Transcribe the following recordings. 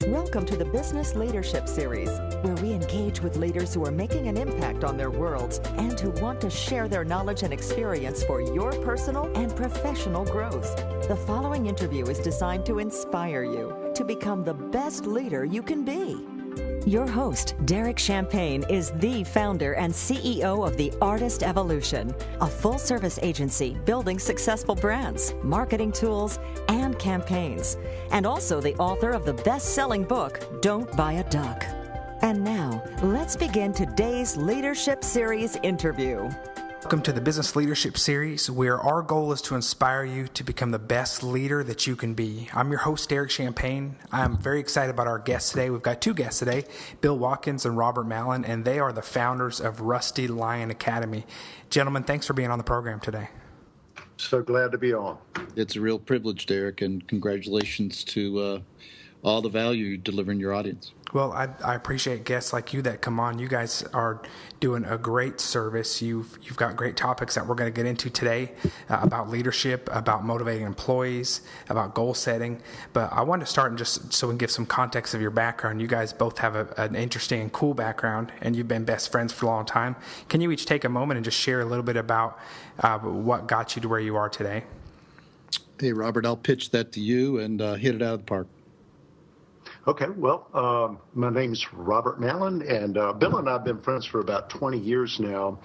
Welcome to the Business Leadership Series, where we engage with leaders who are making an impact on their worlds and who want to share their knowledge and experience for your personal and professional growth. The following interview is designed to inspire you to become the best leader you can be. Your host, Derrick Champagne, is the founder and CEO of The Artist Evolution, a full-service agency building successful brands, marketing tools, and campaigns, and also the author of the best-selling book, Don't Buy a Duck. And now, let's begin today's Leadership Series interview. Welcome to the Business Leadership Series, where our goal is to inspire you to become the best leader that you can be. I'm your host, Derrick Champagne. I'm very excited about our guests today. We've got two guests today, Bill Watkins and Robert Mallon, and they are the founders of Rusty Lion Academy. Gentlemen, thanks for being on the program today. So glad to be on. It's a real privilege, Derrick, and congratulations to all the value you deliver in your audience. Well, I appreciate guests like you that come on. You guys are doing a great service. You've got great topics that we're going to get into today about leadership, about motivating employees, about goal setting. But I wanted to start and just so we can give some context of your background. You guys both have an interesting and cool background, and you've been best friends for a long time. Can you each take a moment and just share a little bit about what got you to where you are today? Hey, Robert, I'll pitch that to you and hit it out of the park. Okay, well, my name's Robert Malin, and Bill and I have been friends for about 20 years now,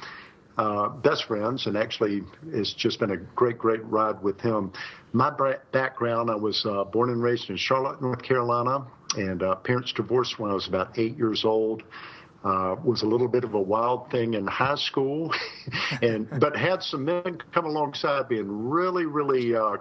best friends, and actually it's just been a great ride with him. My background, I was born and raised in Charlotte, North Carolina, and parents divorced when I was about 8 years old. Was a little bit of a wild thing in high school, but had some men come alongside me and really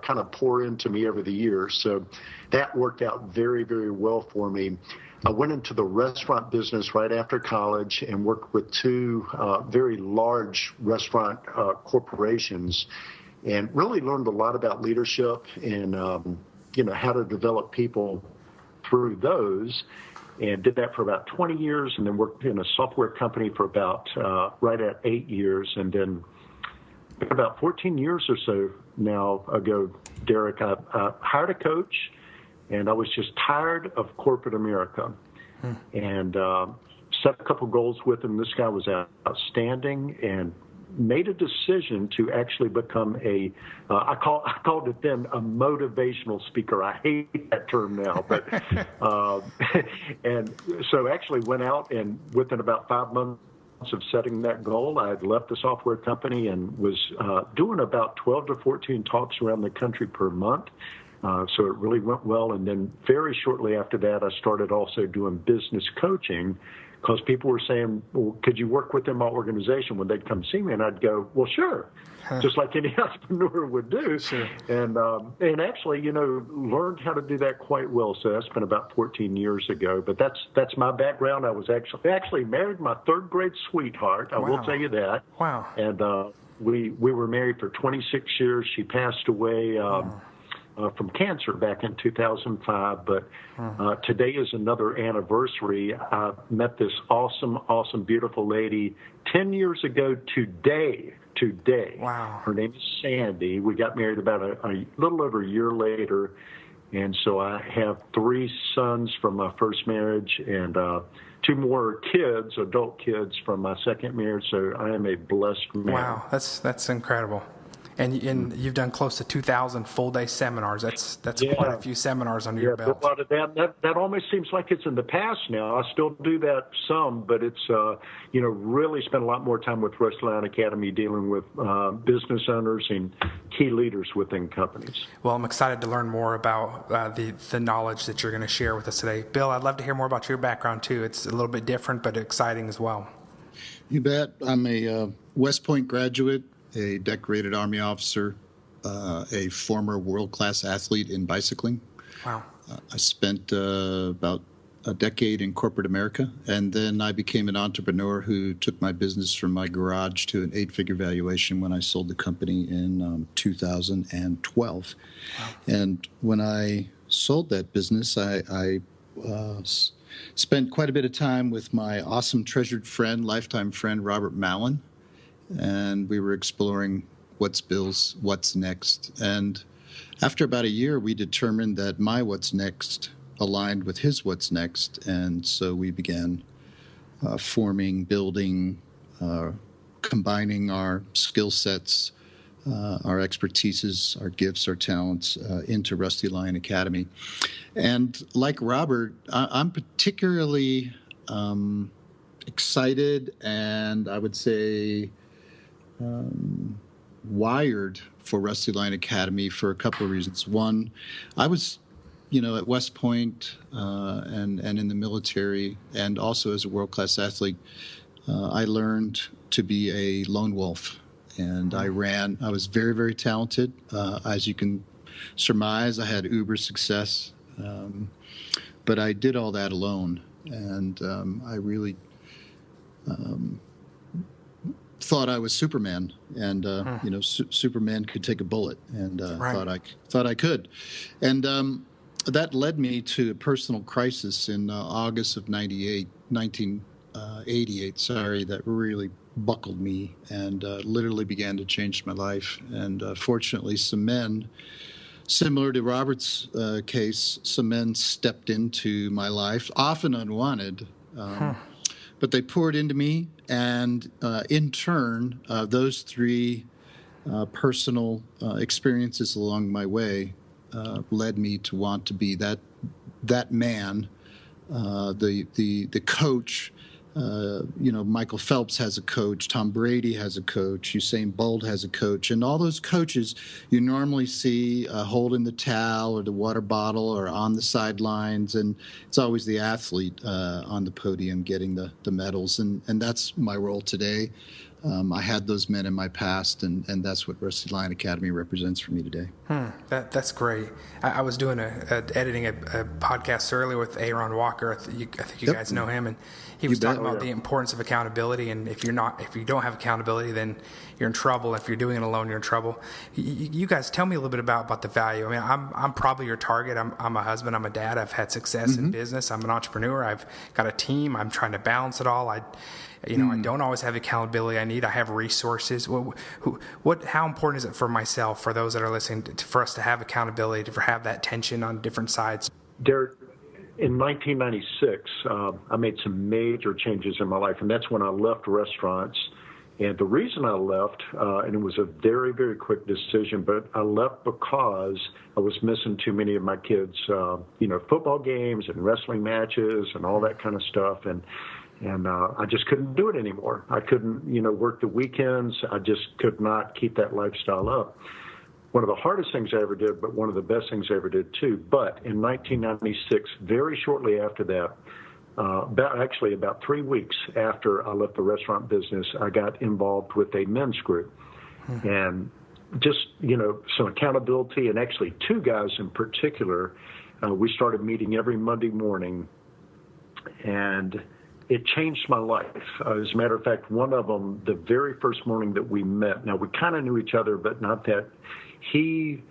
kind of pour into me over the years. So that worked out very well for me. I went into the restaurant business right after college and worked with two very large restaurant corporations, and really learned a lot about leadership and how to develop people through those. And did that for about 20 years, and then worked in a software company for about right at 8 years. And then about 14 years or so now ago, Derrick, I hired a coach, and I was just tired of corporate America. And set a couple goals with him. This guy was outstanding, and made a decision to actually become I called it then a motivational speaker. I hate that term now, but and so actually went out, and within about 5 months of setting that goal, I had left the software company and was doing about 12 to 14 talks around the country per month. So it really went well. And then very shortly after that, I started also doing business coaching, because people were saying, well, could you work within my organization when they'd come see me? And I'd go, well, sure, just like any entrepreneur would do. Sure. And actually, learned how to do that quite well. So that's been about 14 years ago. But that's my background. I was actually married my third grade sweetheart. I will tell you that. Wow. And we were married for 26 years. She passed away from cancer back in 2005, but today is another anniversary. I met this awesome, beautiful lady 10 years ago today. Wow. Her name is Sandy. We got married about a little over a year later, and so I have 3 sons from my first marriage and 2 more kids, adult kids, from my second marriage, so I am a blessed man. Wow, that's incredible. And you've done close to 2,000 full-day seminars. That's quite a few seminars under your belt. A lot of that almost seems like it's in the past now. I still do that some, but it's really spent a lot more time with Rusty Lion Academy dealing with business owners and key leaders within companies. Well, I'm excited to learn more about the knowledge that you're going to share with us today. Bill, I'd love to hear more about your background too. It's a little bit different, but exciting as well. You bet. I'm a West Point graduate, a decorated Army officer, a former world-class athlete in bicycling. Wow. I spent about a decade in corporate America, and then I became an entrepreneur who took my business from my garage to an 8-figure valuation when I sold the company in 2012. Wow. And when I sold that business, I spent quite a bit of time with my awesome treasured friend, lifetime friend, Robert Mallon, and we were exploring what's next. And after about a year, we determined that my what's next aligned with his what's next. And so we began forming, building, combining our skill sets, our expertises, our gifts, our talents into Rusty Lion Academy. And like Robert, I'm particularly excited and I would say wired for Rusty Lion Academy for a couple of reasons. One, I was, at West Point and in the military, and also as a world-class athlete, I learned to be a lone wolf. And I was very, very talented. As you can surmise, I had uber success. But I did all that alone. And I really thought I was Superman. And, Superman could take a bullet. And thought I could. And that led me to a personal crisis in August of 1988, that really buckled me and literally began to change my life. And fortunately, some men, similar to Robert's case, some men stepped into my life, often unwanted, but they poured into me. And in turn, those three personal experiences along my way led me to want to be that man, the coach. Michael Phelps has a coach, Tom Brady has a coach, Usain Bolt has a coach, and all those coaches you normally see holding the towel or the water bottle or on the sidelines, and it's always the athlete on the podium getting the medals, and that's my role today. I had those men in my past, and that's what Rusty Lion Academy represents for me today. That's great. I was doing editing a podcast earlier with Aaron Walker. I think you guys know him, and he was talking about the importance of accountability. And if you don't have accountability, then you're in trouble. If you're doing it alone, you're in trouble. You guys tell me a little bit about the value. I mean, I'm probably your target. I'm a husband. I'm a dad. I've had success in business. I'm an entrepreneur. I've got a team. I'm trying to balance it all. I don't always have the accountability I need. I have resources. How important is it for myself, for those that are listening, for us to have accountability, to have that tension on different sides? Derrick, in 1996, I made some major changes in my life, and that's when I left restaurants. And the reason I left, and it was a very, very quick decision, but I left because I was missing too many of my kids' football games and wrestling matches and all that kind of stuff. And I just couldn't do it anymore. I couldn't, work the weekends. I just could not keep that lifestyle up. One of the hardest things I ever did, but one of the best things I ever did too. But in 1996, very shortly after that, about 3 weeks after I left the restaurant business, I got involved with a men's group. And just, some accountability, and actually two guys in particular, we started meeting every Monday morning, and it changed my life. As a matter of fact, one of them, the very first morning that we met, now we kind of knew each other, but not that, he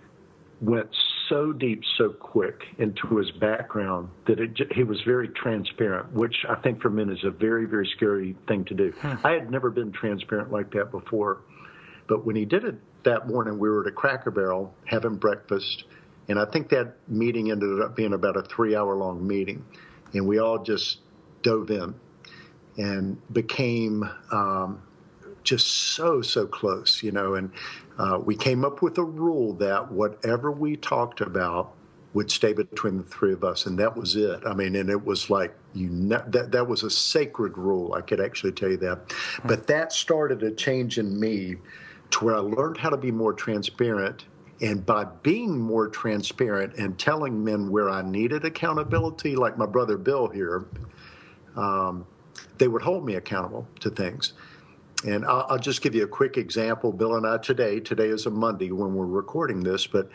went so deep so quick into his background that he was very transparent, which I think for men is a very, very scary thing to do. I had never been transparent like that before. But when he did it that morning, we were at a Cracker Barrel having breakfast, and I think that meeting ended up being about a 3-hour-long meeting. And we all just dove in and became just so close, and we came up with a rule that whatever we talked about would stay between the three of us, and that was it. I mean, and it was like that was a sacred rule. I could actually tell you that. But that started a change in me to where I learned how to be more transparent. And by being more transparent and telling men where I needed accountability, like my brother Bill here, they would hold me accountable to things. And I'll just give you a quick example. Bill and I today is a Monday when we're recording this, but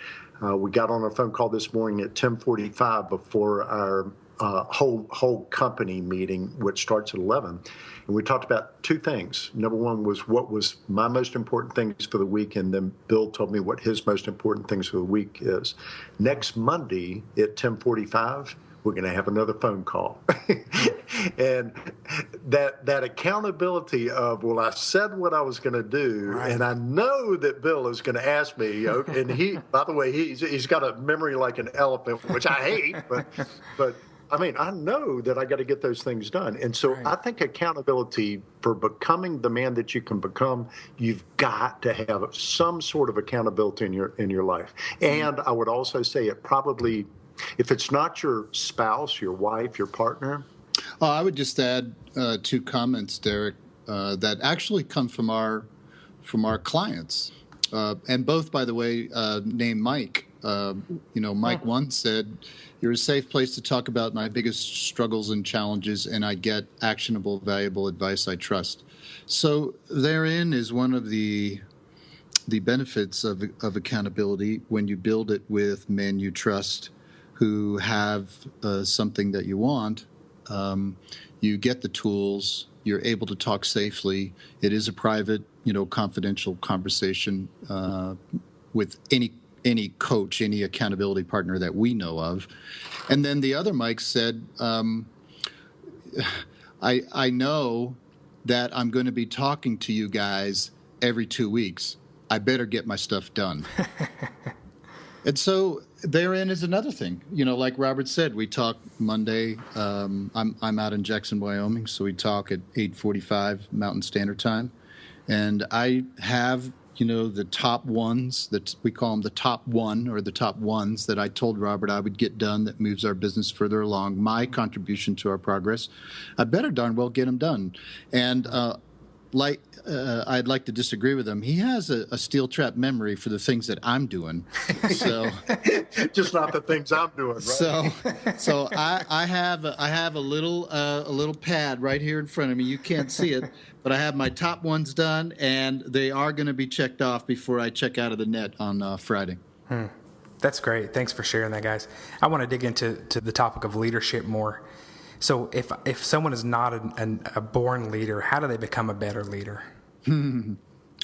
we got on a phone call this morning at 10:45 before our whole company meeting, which starts at 11. And we talked about two things. Number one was what was my most important things for the week, and then Bill told me what his most important things for the week is. Next Monday at 10:45, we're going to have another phone call. And that accountability of, well, I said what I was going to do, Right. and I know that Bill is going to ask me. And he, by the way, he's got a memory like an elephant, which I hate, but I mean, I know that I got to get those things done. And so I think accountability for becoming the man that you can become, you've got to have some sort of accountability in your life. And I would also say it probably, if it's not your spouse, your wife, your partner. I would just add 2 comments, Derrick, that actually come from our clients, and both, by the way, named Mike. Mike once said, "You're a safe place to talk about my biggest struggles and challenges, and I get actionable, valuable advice I trust." So therein is one of the benefits of accountability when you build it with men you trust who have something that you want. You get the tools. You're able to talk safely. It is a private, confidential conversation with any coach, any accountability partner that we know of. And then the other Mike said, I know that I'm going to be talking to you guys every 2 weeks. I better get my stuff done. And so therein is another thing. Like Robert said, we talk Monday. I'm out in Jackson, Wyoming, so we talk at 8:45 Mountain Standard Time. And I have the top ones, that we call them the top one, or the top ones that I told Robert I would get done that moves our business further along, my contribution to our progress. I better darn well get them done. And I'd like to disagree with him. He has a steel trap memory for the things that I'm doing. So just not the things I'm doing, right? So I have a little pad right here in front of me. You can't see it, but I have my top ones done, and they are going to be checked off before I check out of the net on Friday. That's great. Thanks for sharing that, guys. I want to dig into the topic of leadership more. So if someone is not a born leader, how do they become a better leader?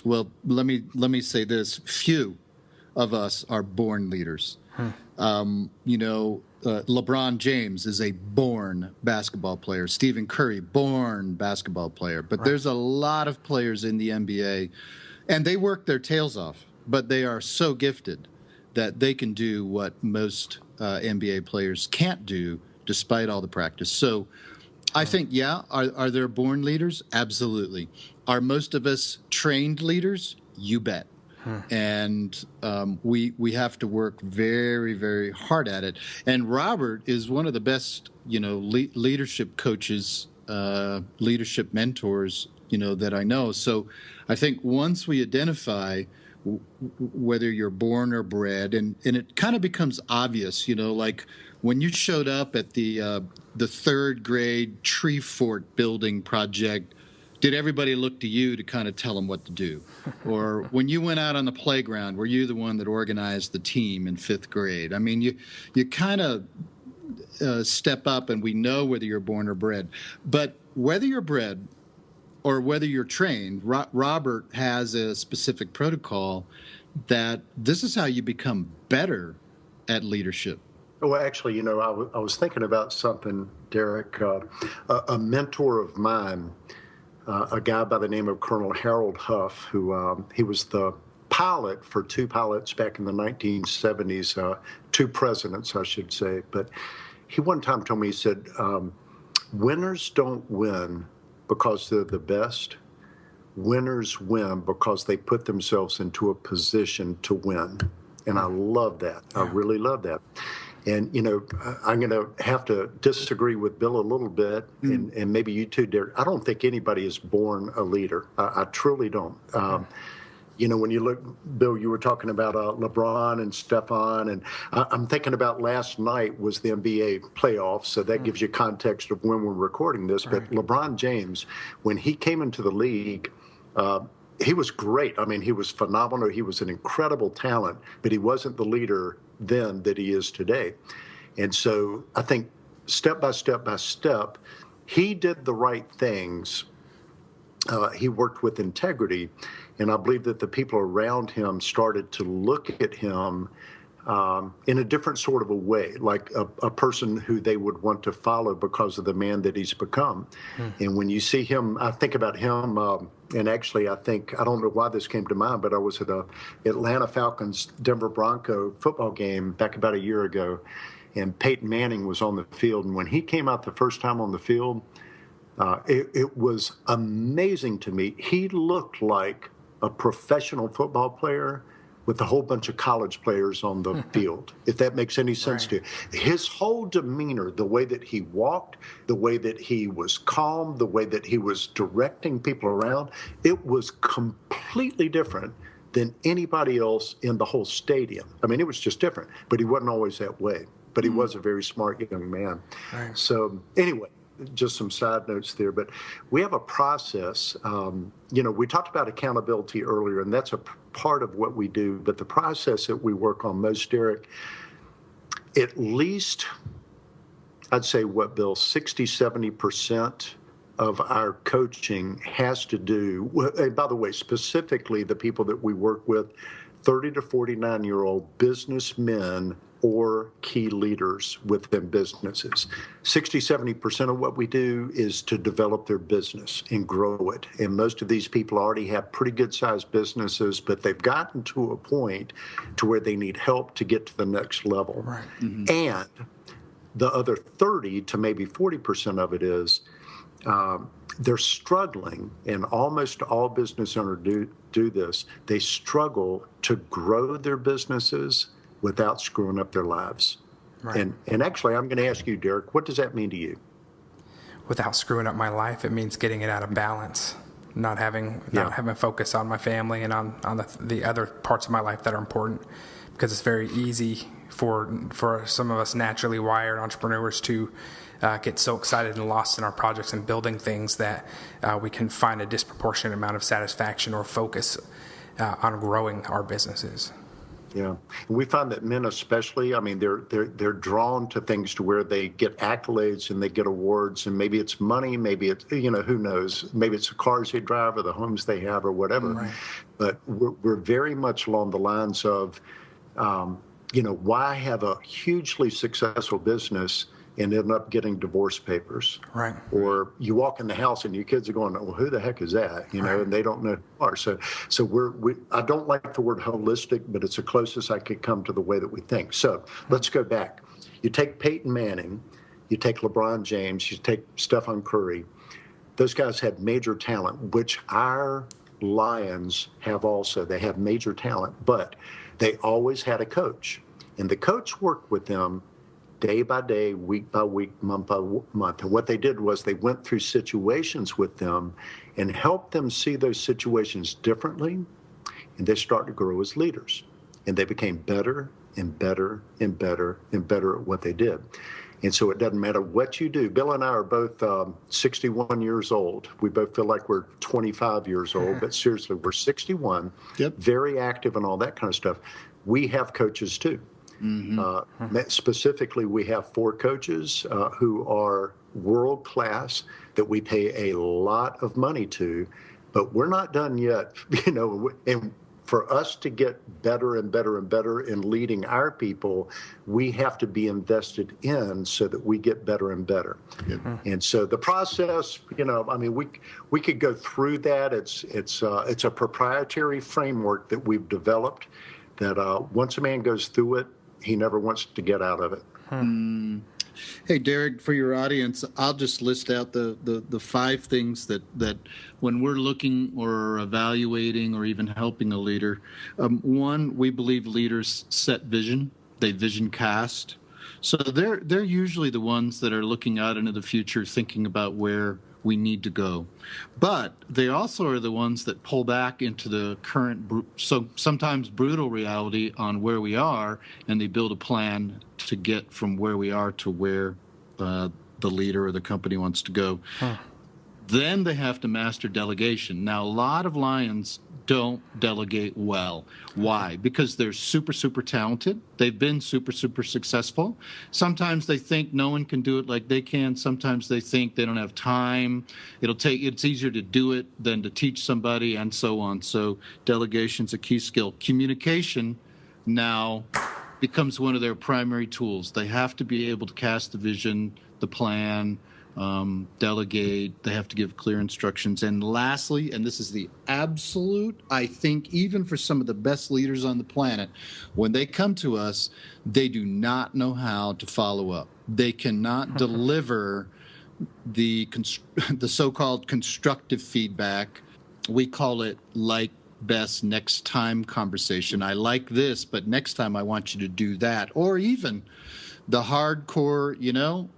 Well, let me say this: few of us are born leaders. LeBron James is a born basketball player. Stephen Curry, born basketball player. But there's a lot of players in the NBA, and they work their tails off, but they are so gifted that they can do what most NBA players can't do despite all the practice. So I think, are there born leaders? Absolutely. Are most of us trained leaders? You bet. And we have to work very, very hard at it. And Robert is one of the best, leadership coaches, leadership mentors, that I know. So I think once we identify whether you're born or bred, and it kind of becomes obvious, like when you showed up at the third grade tree fort building project, did everybody look to you to kind of tell them what to do? Or when you went out on the playground, were you the one that organized the team in fifth grade? I mean, you kind of step up, and we know whether you're born or bred. But whether you're bred or whether you're trained, Robert has a specific protocol that this is how you become better at leadership. Well, actually, I was thinking about something, Derrick. A mentor of mine, a guy by the name of Colonel Harold Huff, who he was the pilot for 2 pilots back in the 1970s, 2 presidents, I should say. But he one time told me, he said, winners don't win because they're the best. Winners win because they put themselves into a position to win. And I love that. I really love that. And, I'm going to have to disagree with Bill a little bit, and maybe you too, Derrick. I don't think anybody is born a leader. I truly don't. When you look, Bill, you were talking about LeBron and Stefan, and I'm thinking about last night was the NBA playoffs, so that gives you context of when we're recording this. But LeBron James, when he came into the league, he was great. I mean, he was phenomenal. He was an incredible talent, but he wasn't the leader then that he is today. And so I think step by step, he did the right things. He worked with integrity. And I believe that the people around him started to look at him in a different sort of a way, like a person who they would want to follow because of the man that he's become. And when you see him, I think about him, and actually I don't know why this came to mind, but I was at a Atlanta Falcons Denver Bronco football game back about a year ago, and Peyton Manning was on the field. And when he came out the first time on the field, it was amazing to me. He looked like a professional football player with a whole bunch of college players on the field, if that makes any sense to you. His whole demeanor, the way that he walked, the way that he was calm, the way that he was directing people around, it was completely different than anybody else in the whole stadium. I mean, it was just different, but he wasn't always that way. But he was a very smart young man. Right. So anyway, just some side notes there, but we have a process. We talked about accountability earlier, and that's a part of what we do, but the process that we work on most, Derrick, at least, I'd say, Bill, 60-70% of our coaching has to do, and by the way, specifically the people that we work with, 30 to 49-year-old businessmen or key leaders within businesses. 60-70% of what we do is to develop their business and grow it. And most of these people already have pretty good sized businesses, but they've gotten to a point to where they need help to get to the next level. Right. Mm-hmm. And the other 30 to maybe 40% of it is they're struggling, and almost all business owners do this. They struggle to grow their businesses without screwing up their lives. Right. And actually, I'm going to ask you, Derrick, what does that mean to you? Without screwing up my life, it means getting it out of balance, not having focus on my family and on the other parts of my life that are important, because it's very easy for some of us naturally wired entrepreneurs to get so excited and lost in our projects and building things that we can find a disproportionate amount of satisfaction or focus on growing our businesses. Yeah, and we find that men especially, I mean, they're drawn to things to where they get accolades and they get awards, and maybe it's money, maybe it's, who knows, maybe it's the cars they drive or the homes they have or whatever. Right. But we're very much along the lines of, why have a hugely successful business and end up getting divorce papers. Right. Or you walk in the house and your kids are going, well, who the heck is that? And they don't know who you are. So I don't like the word holistic, but it's the closest I could come to the way that we think. So let's go back. You take Peyton Manning, you take LeBron James, you take Stephen Curry. Those guys had major talent, which our Lions have also. They have major talent, but they always had a coach. And the coach worked with them day by day, week by week, month by month. And what they did was they went through situations with them and helped them see those situations differently, and they started to grow as leaders. And they became better and better and better and better at what they did. And so it doesn't matter what you do. Bill and I are both 61 years old. We both feel like we're 25 years old, but seriously, we're 61, very active and all that kind of stuff. We have coaches too. Mm-hmm. Specifically, we have 4 coaches who are world class that we pay a lot of money to, but we're not done yet. And for us to get better and better and better in leading our people, we have to be invested in so that we get better and better. Mm-hmm. And so the process, we could go through that. It's a proprietary framework that we've developed that once a man goes through it, he never wants to get out of it. Hey, Derrick, for your audience, I'll just list out the 5 things that when we're looking or evaluating or even helping a leader, 1, we believe leaders set vision. They vision cast. So they're usually the ones that are looking out into the future, thinking about where we need to go. But they also are the ones that pull back into the current, sometimes brutal reality on where we are, and they build a plan to get from where we are to where the leader or the company wants to go. Then they have to master delegation. Now, a lot of Lions don't delegate well. Why? Because they're super, super talented. They've been super, super successful. Sometimes they think no one can do it like they can. Sometimes they think they don't have time. It's easier to do it than to teach somebody, and so on. So delegation's a key skill. Communication, now, becomes one of their primary tools. They have to be able to cast the vision, the plan, delegate. They have to give clear instructions. And lastly, and this is the absolute, I think, even for some of the best leaders on the planet, when they come to us, they do not know how to follow up. They cannot deliver the so-called constructive feedback. We call it like best next time conversation. I like this, but next time I want you to do that. Or even the hardcore,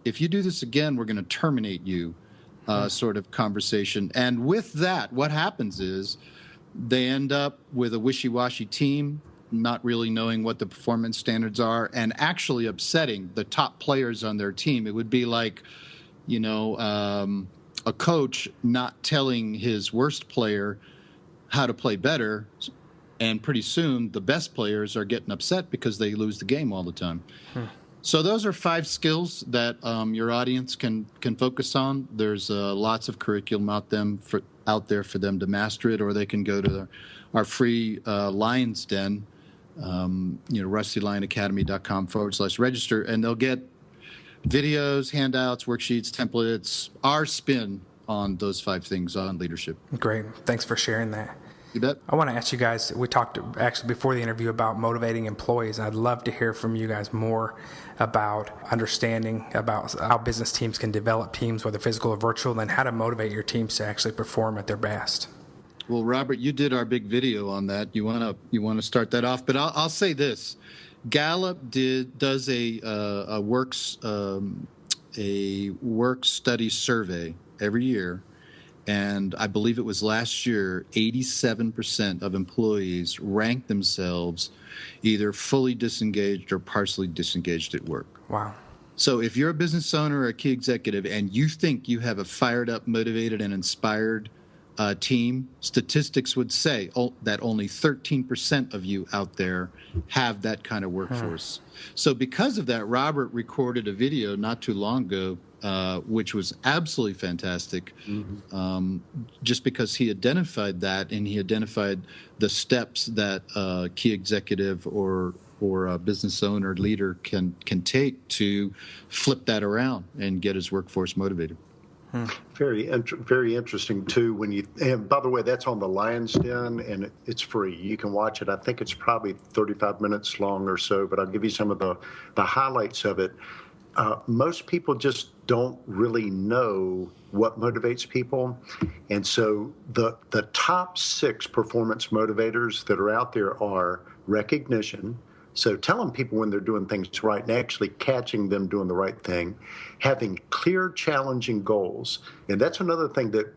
if you do this again, we're going to terminate you sort of conversation. And with that, what happens is they end up with a wishy-washy team, not really knowing what the performance standards are, and actually upsetting the top players on their team. It would be like, a coach not telling his worst player how to play better, and pretty soon the best players are getting upset because they lose the game all the time. So those are 5 skills that your audience can focus on. There's lots of curriculum out there for them to master it, or they can go to our free Lion's Den, rustylionacademy.com/register, and they'll get videos, handouts, worksheets, templates, our spin on those 5 things on leadership. Great. Thanks for sharing that. You bet. I want to ask you guys, we talked actually before the interview about motivating employees, and I'd love to hear from you guys more about understanding about how business teams can develop teams, whether physical or virtual, and how to motivate your teams to actually perform at their best. Well, Robert, you did our big video on that. You want to start that off, but I'll say this. Gallup does a work study survey every year, and I believe it was last year, 87% of employees ranked themselves either fully disengaged or partially disengaged at work. Wow. So if you're a business owner or a key executive and you think you have a fired up, motivated, and inspired team, statistics would say that only 13% of you out there have that kind of workforce. So because of that, Robert recorded a video not too long ago, which was absolutely fantastic, just because he identified that, and he identified the steps that a key executive or a business owner leader can take to flip that around and get his workforce motivated. Very interesting too. And by the way, that's on the Lion's Den, and it's free. You can watch it. I think it's probably 35 minutes long or so, but I'll give you some of the highlights of it. Most people just don't really know what motivates people, and so the top 6 performance motivators that are out there are recognition. So telling people when they're doing things right and actually catching them doing the right thing, having clear, challenging goals. And that's another thing that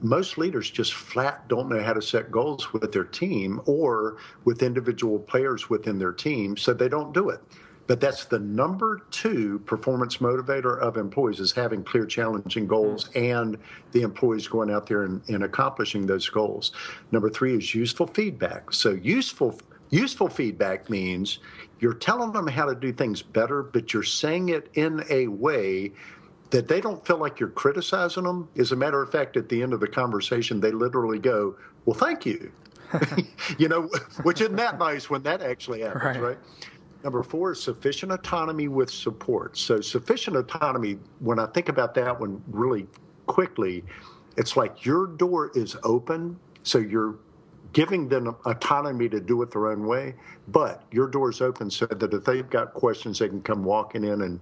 most leaders just flat don't know how to set goals with their team or with individual players within their team, so they don't do it. But that's the number 2 performance motivator of employees, is having clear, challenging goals and the employees going out there and accomplishing those goals. Number 3 is useful feedback. So useful feedback means you're telling them how to do things better, but you're saying it in a way that they don't feel like you're criticizing them. As a matter of fact, at the end of the conversation, they literally go, well, thank you. Which isn't that nice when that actually happens, right? Number 4 is sufficient autonomy with support. So sufficient autonomy, when I think about that one really quickly, it's like your door is open, so you're giving them autonomy to do it their own way, but your door's open so that if they've got questions, they can come walking in and,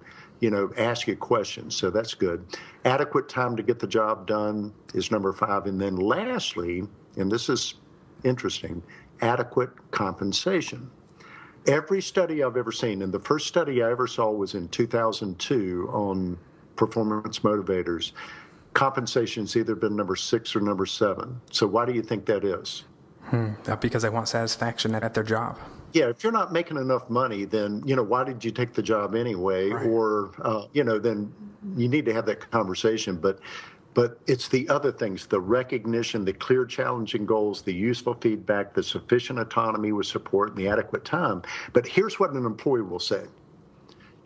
ask you questions. So that's good. Adequate time to get the job done is number 5. And then lastly, and this is interesting, adequate compensation. Every study I've ever seen, and the first study I ever saw was in 2002 on performance motivators, compensation's either been number 6 or number 7. So why do you think that is? Because they want satisfaction at their job. Yeah, if you're not making enough money, then, why did you take the job anyway? Right. Or, then you need to have that conversation. But it's the other things, the recognition, the clear, challenging goals, the useful feedback, the sufficient autonomy with support, and the adequate time. But here's what an employee will say.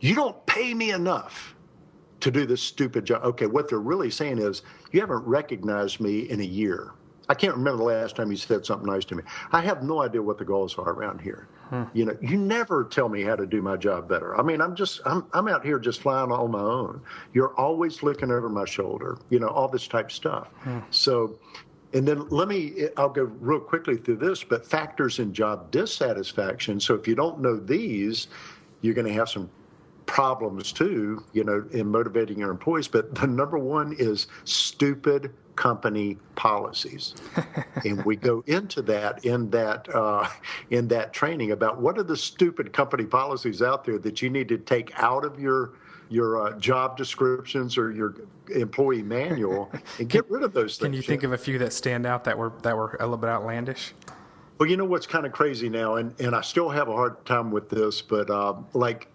You don't pay me enough to do this stupid job. Okay, what they're really saying is, you haven't recognized me in a year. I can't remember the last time you said something nice to me. I have no idea what the goals are around here. You know, you never tell me how to do my job better. I mean, I'm out here just flying on my own. You're always looking over my shoulder, you know, all this type stuff. So, and then I'll go real quickly through this, but factors in job dissatisfaction. So if you don't know these, you're going to have some problems too, you know, in motivating your employees. But the number one is stupid company policies. And we go into that in that training about what are the stupid company policies out there that you need to take out of your job descriptions or your employee manual and get rid of those things. Can you think of a few that stand out that were a little bit outlandish? Well, you know what's kind of crazy now, and I still have a hard time with this, but like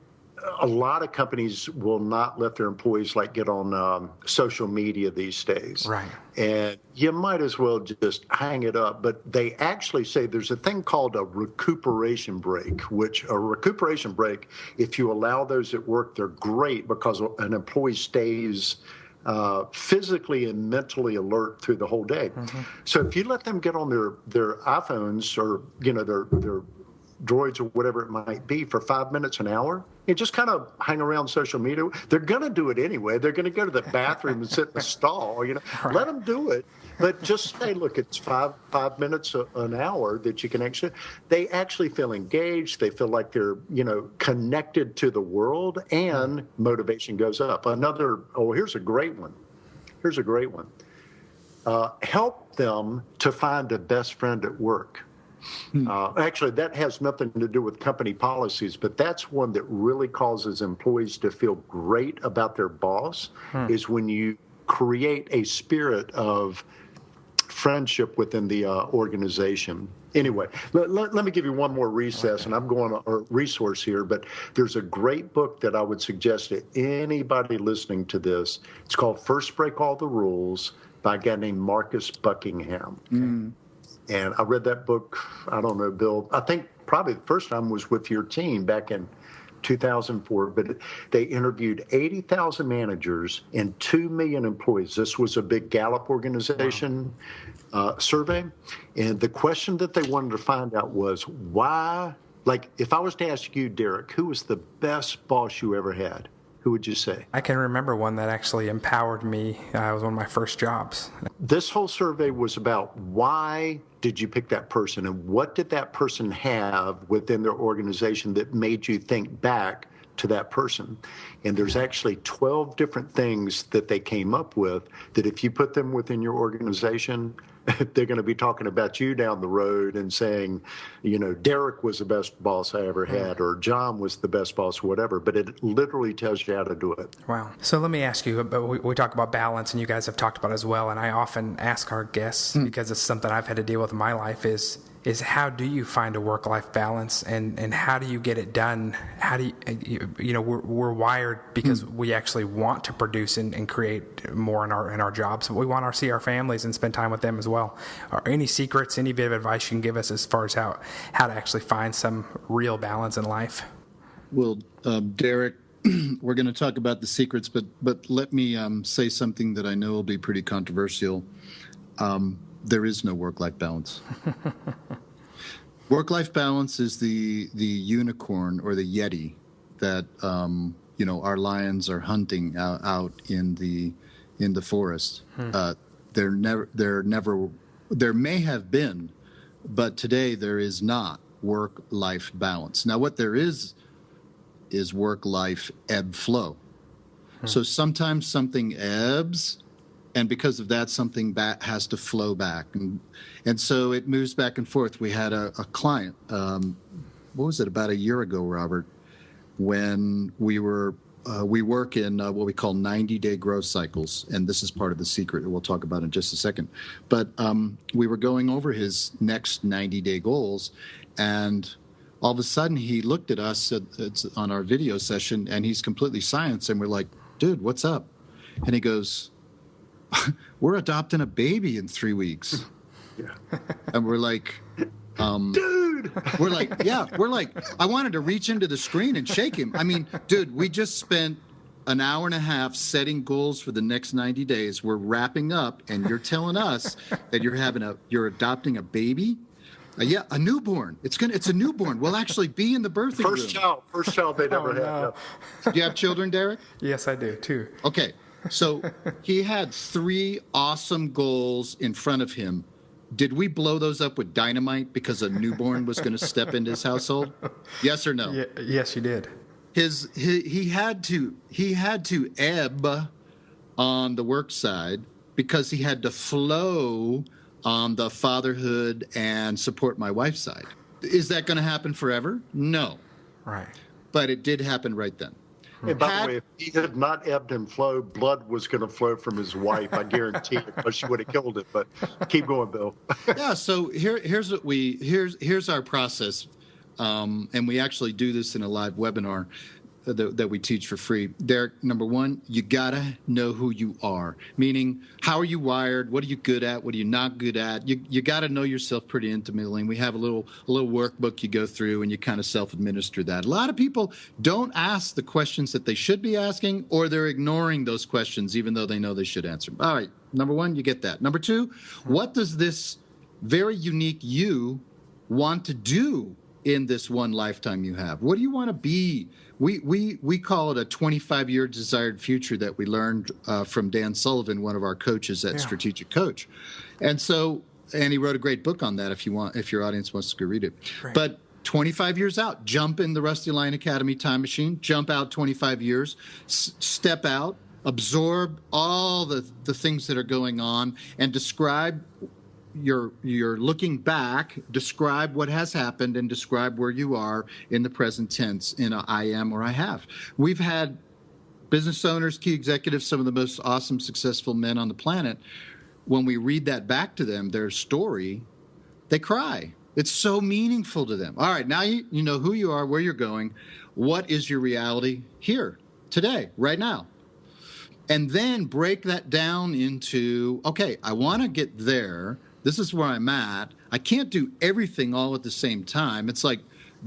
a lot of companies will not let their employees like get on social media these days. Right. And you might as well just hang it up. But they actually say there's a thing called a recuperation break, which a recuperation break, if you allow those at work, they're great because an employee stays physically and mentally alert through the whole day. So if you let them get on their iPhones or, you know, their droids or whatever it might be for 5 minutes, an hour, and just kind of hang around social media. They're going to do it anyway. They're going to go to the bathroom and sit in the stall, you know, let them do it. But just say, look, it's five minutes an hour that you can actually, they actually feel engaged. They feel like they're, you know, connected to the world, and motivation goes up. Here's a great one. Help them to find a best friend at work. Actually, that has nothing to do with company policies, but that's one that really causes employees to feel great about their boss, is when you create a spirit of friendship within the organization. Anyway, let me give you one more resource here, but there's a great book that I would suggest to anybody listening to this. It's called First Break All the Rules by a guy named Marcus Buckingham. And I read that book, I don't know, Bill, I think probably the first time was with your team back in 2004, but they interviewed 80,000 managers and 2 million employees. This was a big Gallup organization survey. And the question that they wanted to find out was why, like if I was to ask you, Derrick, who was the best boss you ever had? Who would you say? I can remember one that actually empowered me. It was one of my first jobs. This whole survey was about why did you pick that person, and what did that person have within their organization that made you think back to that person? And there's actually 12 different things that they came up with that if you put them within your organization, they're going to be talking about you down the road and saying, you know, Derrick was the best boss I ever had, or John was the best boss, whatever. But it literally tells you how to do it. Wow. So let me ask you, we talk about balance, and you guys have talked about it as well, and I often ask our guests, because it's something I've had to deal with in my life, is how do you find a work-life balance, and how do you get it done? How do you know, we're wired because we actually want to produce and create more in our jobs, but we want to see our families and spend time with them as well. Are any secrets, any bit of advice you can give us as far as how to actually find some real balance in life? Well, Derrick, we're going to talk about the secrets, but let me say something that I know will be pretty controversial. There is no work-life balance. Work-life balance is the unicorn or the yeti that you know, our lions are hunting out in the forest. There may have been, but today there is not work-life balance. Now, what there is work-life ebb flow. So sometimes something ebbs, and because of that, something has to flow back. And so it moves back and forth. We had a client, what was it, about a year ago, Robert, when we work in what we call 90-day growth cycles. And this is part of the secret that we'll talk about in just a second. But we were going over his next 90-day goals, and all of a sudden he looked at us on our video session, and he's completely silent. And we're like, dude, what's up? And he goes, we're adopting a baby in 3 weeks. Yeah. And we're like, dude, we're like, I wanted to reach into the screen and shake him. I mean, dude, we just spent an hour and a half setting goals for the next 90 days. We're wrapping up, and you're telling us that you're adopting a baby. Yeah, a newborn. It's a newborn. We'll actually be in the birthing room. First child they'd ever had. no. Yeah. Do you have children, Derrick? Yes, I do, too. Okay, so he had 3 awesome goals in front of him. Did we blow those up with dynamite because a newborn was going to step into his household? Yes or no? Yes, you did. He had to ebb on the work side because he had to flow on the fatherhood and support my wife's side. Is that going to happen forever? No. Right. But it did happen right then. And by the way, if he had not ebbed and flowed, blood was going to flow from his wife. I guarantee it, because she would have killed it. But keep going, Bill. Yeah. So here's our process, and we actually do this in a live webinar that we teach for free. Derrick, number one, you gotta know who you are. Meaning, how are you wired? What are you good at? What are you not good at? You gotta know yourself pretty intimately. And we have a little workbook you go through, and you kind of self-administer that. A lot of people don't ask the questions that they should be asking, or they're ignoring those questions even though they know they should answer them. All right, number one, you get that. Number two, what does this very unique you want to do in this one lifetime you have? What do you want to be? We call it a 25-year desired future that we learned from Dan Sullivan, one of our coaches at Strategic Coach. And he wrote a great book on that if your audience wants to go read it. Right. But 25 years out, jump in the Rusty Lion Academy time machine, jump out 25 years, step out, absorb all the things that are going on, and describe you're looking back, describe what has happened, and describe where you are in the present tense in a I am or I have. We've had business owners, key executives, some of the most awesome, successful men on the planet. When we read that back to them, their story, they cry. It's so meaningful to them. All right, now you know who you are, where you're going. What is your reality here, today, right now? And then break that down into, okay, I want to get there. This is where I'm at. I can't do everything all at the same time. It's like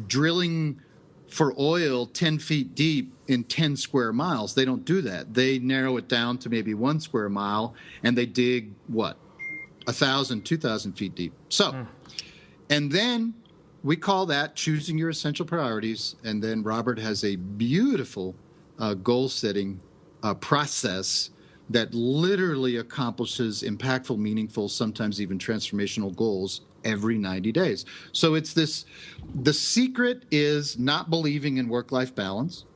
drilling for oil 10 feet deep in 10 square miles. They don't do that. They narrow it down to maybe 1 square mile, and they dig, 1,000, 2,000 feet deep. So, and then we call that choosing your essential priorities. And then Robert has a beautiful goal-setting process that literally accomplishes impactful, meaningful, sometimes even transformational goals every 90 days. So it's the secret is not believing in work-life balance.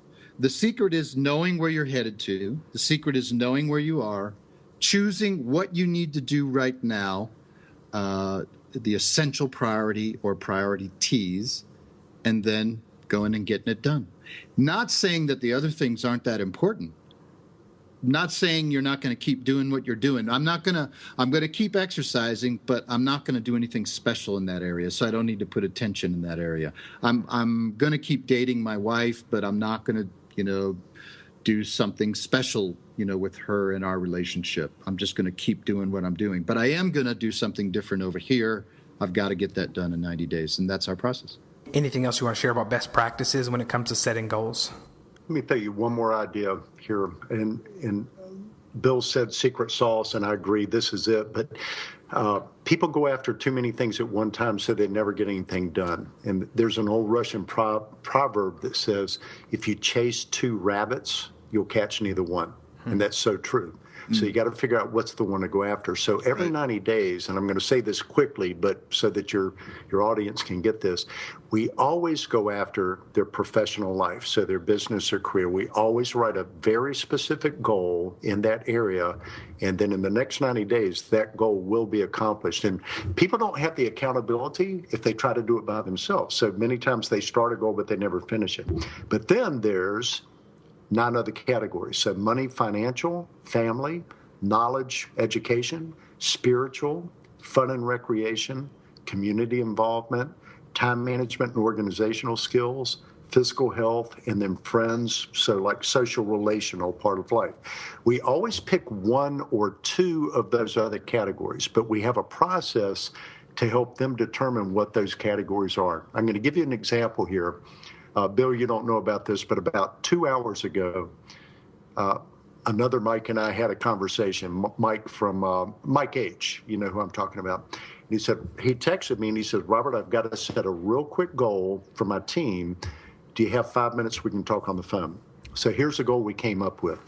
The secret is knowing where you're headed to. The secret is knowing where you are, choosing what you need to do right now, the essential priority or priorities, and then going and getting it done. Not saying that the other things aren't that important. Not saying you're not going to keep doing what you're doing. I'm going to keep exercising, but I'm not going to do anything special in that area. So I don't need to put attention in that area. I'm going to keep dating my wife, but I'm not going to, do something special, with her in our relationship. I'm just going to keep doing what I'm doing, but I am going to do something different over here. I've got to get that done in 90 days. And that's our process. Anything else you want to share about best practices when it comes to setting goals? Let me tell you one more idea here. And Bill said secret sauce, and I agree, this is it. But people go after too many things at one time, so they never get anything done. And there's an old Russian proverb that says, if you chase 2 rabbits, you'll catch neither one. And that's so true. So you got to figure out what's the one to go after. So every 90 days, and I'm going to say this quickly, but so that your audience can get this, we always go after their professional life, so their business or career. We always write a very specific goal in that area, and then in the next 90 days, that goal will be accomplished. And people don't have the accountability if they try to do it by themselves. So many times they start a goal, but they never finish it. But then there's 9 other categories. So money, financial, family, knowledge, education, spiritual, fun and recreation, community involvement, time management and organizational skills, physical health, and then friends, so like social relational part of life. We always pick 1 or 2 of those other categories, but we have a process to help them determine what those categories are. I'm going to give you an example here. Bill, you don't know about this, but about 2 hours ago, another Mike and I had a conversation. Mike from Mike H. You know who I'm talking about. And he texted me and he said, Robert, I've got to set a real quick goal for my team. Do you have 5 minutes we can talk on the phone? So here's the goal we came up with.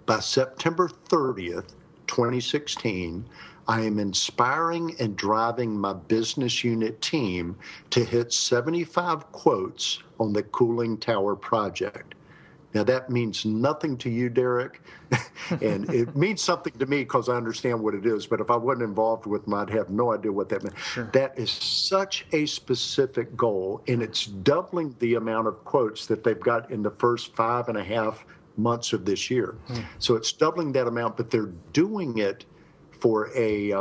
By September 30th, 2016, I am inspiring and driving my business unit team to hit 75 quotes on the cooling tower project. Now, that means nothing to you, Derrick, and it means something to me because I understand what it is. But if I wasn't involved with them, I'd have no idea what that meant. Sure. That is such a specific goal, and it's doubling the amount of quotes that they've got in the first 5.5 months of this year. So it's doubling that amount, but they're doing it for a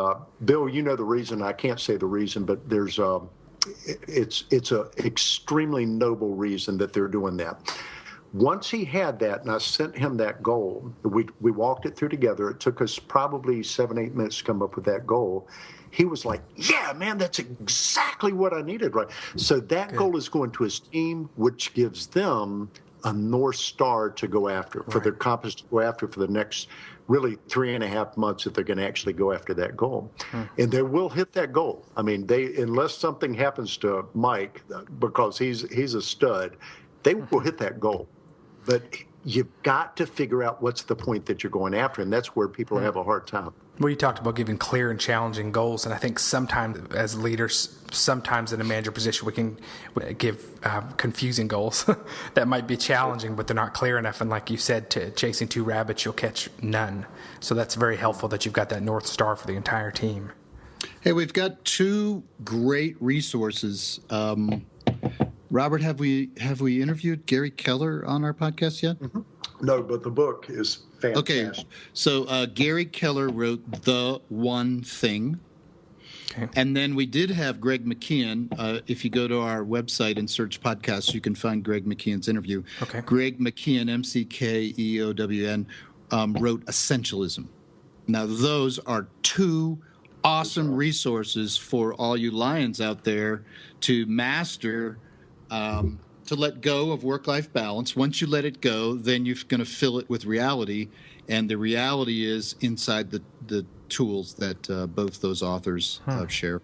Bill. You know the reason. I can't say the reason, but there's it's a extremely noble reason that they're doing that. Once he had that, and I sent him that goal, we walked it through together. It took us probably 7-8 minutes to come up with that goal. He was like, yeah, man, that's exactly what I needed, right? So that goal is going to his team, which gives them a North Star to go after, for their compass to go after for the next really 3.5 months if they're going to actually go after that goal. And they will hit that goal. I mean, unless something happens to Mike, because he's a stud, they will hit that goal. But you've got to figure out what's the point that you're going after, and that's where people have a hard time. Well, you talked about giving clear and challenging goals, and I think sometimes as leaders, sometimes in a manager position, we can give confusing goals that might be challenging, but they're not clear enough. And like you said, to chasing 2 rabbits, you'll catch none. So that's very helpful that you've got that North Star for the entire team. Hey, we've got 2 great resources. Robert, have we interviewed Gary Keller on our podcast yet? Mm-hmm. No, but the book is fantastic. Okay, so Gary Keller wrote The One Thing. Okay. And then we did have Greg McKeon. If you go to our website and search podcasts, you can find Greg McKeon's interview. Okay. Greg McKeon, McKeon, wrote Essentialism. Now, those are 2 awesome resources for all you lions out there to master, to let go of work-life balance. Once you let it go, then you're going to fill it with reality, and the reality is inside the tools that both those authors share.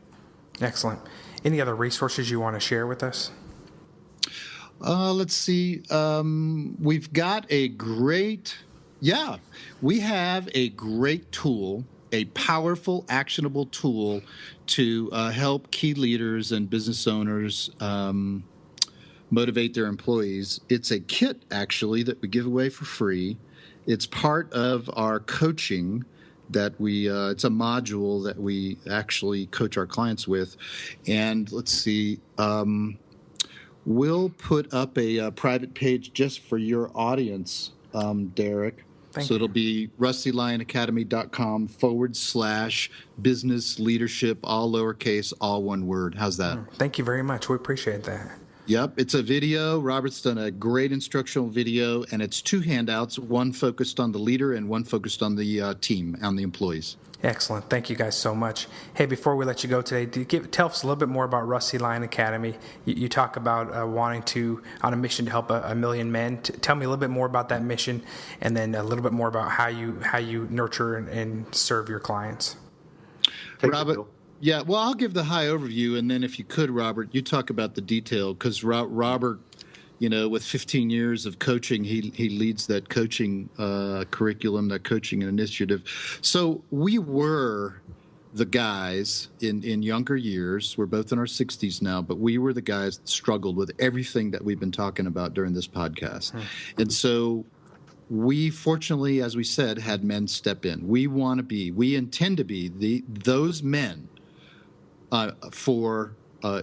Excellent. Any other resources you want to share with us? Let's see. We've got a great, we have a great tool, a powerful, actionable tool to help key leaders and business owners motivate their employees. It's a kit, actually, that we give away for free. It's part of our coaching that it's a module that we actually coach our clients with. And let's see, we'll put up a private page just for your audience, Derrick. So it'll be rustylionacademy.com/business leadership, all lowercase, all one word. How's that? Thank you very much. We appreciate that. Yep, it's a video. Robert's done a great instructional video, and it's 2 handouts, one focused on the leader and one focused on the team, on the employees. Excellent. Thank you guys so much. Hey, before we let you go today, tell us a little bit more about Rusty Lion Academy. You talk about wanting on a mission to help a million men. Tell me a little bit more about that mission, and then a little bit more about how you nurture and serve your clients. Robert. Yeah, well, I'll give the high overview, and then if you could, Robert, you talk about the detail, because Robert, with 15 years of coaching, he leads that coaching curriculum, that coaching initiative. So we were the guys in younger years. We're both in our 60s now, but we were the guys that struggled with everything that we've been talking about during this podcast. And so we, fortunately, as we said, had men step in. We intend to be those men for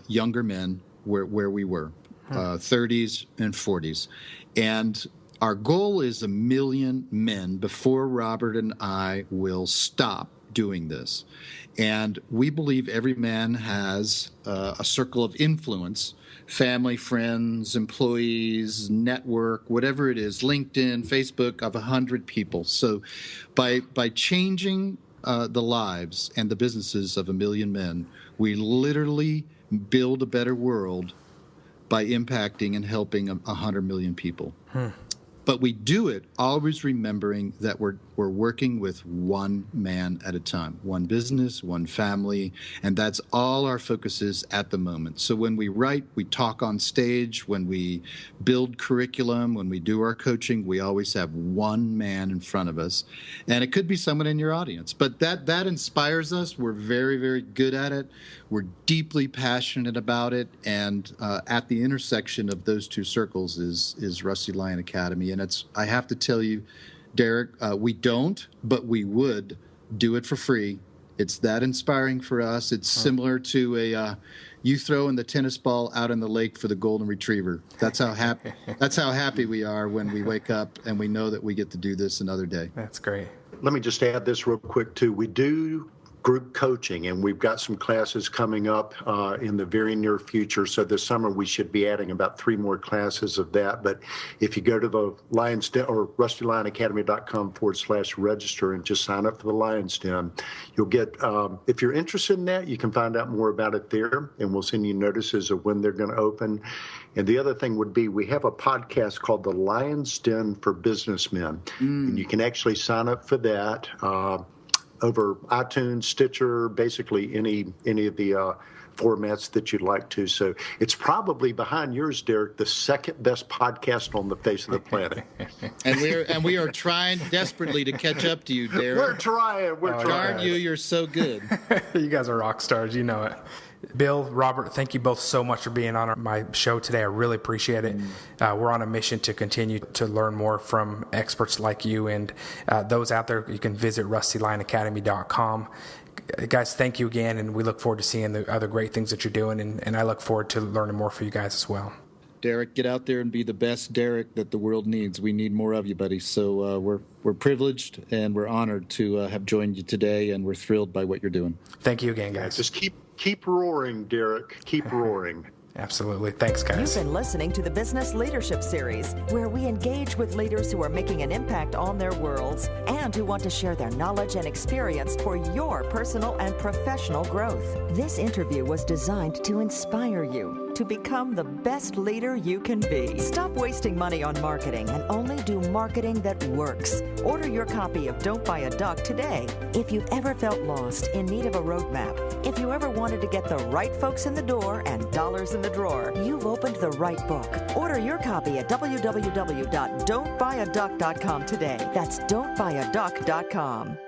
younger men where we were, 30s and 40s. And our goal is 1 million men before Robert and I will stop doing this. And we believe every man has a circle of influence, family, friends, employees, network, whatever it is, LinkedIn, Facebook, of 100 people. So by changing the lives and the businesses of 1 million men, we literally build a better world by impacting and helping 100 million people. But we do it always remembering that we're working with one man at a time, one business, one family, and that's all our focus is at the moment. So when we write, we talk on stage, when we build curriculum, when we do our coaching, we always have one man in front of us. And it could be someone in your audience, but that inspires us. We're very, very good at it. We're deeply passionate about it. And at the intersection of those two circles is Rusty Lion Academy. And I have to tell you, Derrick, we don't, but we would do it for free. It's that inspiring for us. It's similar to you throwing the tennis ball out in the lake for the golden retriever. That's how happy we are when we wake up and we know that we get to do this another day. That's great. Let me just add this real quick, too. We do group coaching, and we've got some classes coming up in the very near future. So this summer we should be adding about 3 more classes of that. But if you go to the Lion's Den or rustylionacademy.com/register and just sign up for the Lion's Den, you'll get, if you're interested in that, you can find out more about it there, and we'll send you notices of when they're going to open. And the other thing would be we have a podcast called The Lion's Den for Businessmen, and you can actually sign up for that over iTunes, Stitcher, basically any of the formats that you'd like to. So it's probably behind yours, Derrick, the second best podcast on the face of the planet. and we are trying desperately to catch up to you, Derrick. We're trying. Darn you, you're so good. You guys are rock stars, you know it. Bill, Robert, thank you both so much for being on my show today. I really appreciate it. We're on a mission to continue to learn more from experts like you, and those out there, you can visit rustylionacademy.com. Guys, thank you again, and we look forward to seeing the other great things that you're doing, and I look forward to learning more for you guys as well. Derrick, get out there and be the best Derrick that the world needs. We need more of you, buddy. So we're privileged and we're honored to have joined you today, and we're thrilled by what you're doing. Thank you again, guys. Just keep roaring, Derrick. Keep roaring. Absolutely. Thanks, guys. You've been listening to the Business Leadership Series, where we engage with leaders who are making an impact on their worlds and who want to share their knowledge and experience for your personal and professional growth. This interview was designed to inspire you to become the best leader you can be. Stop wasting money on marketing and only do marketing that works. Order your copy of Don't Buy a Duck today. If you've ever felt lost, in need of a roadmap, if you ever wanted to get the right folks in the door and dollars in the drawer, you've opened the right book. Order your copy at www.don'tbuyaduck.com today. That's don'tbuyaduck.com.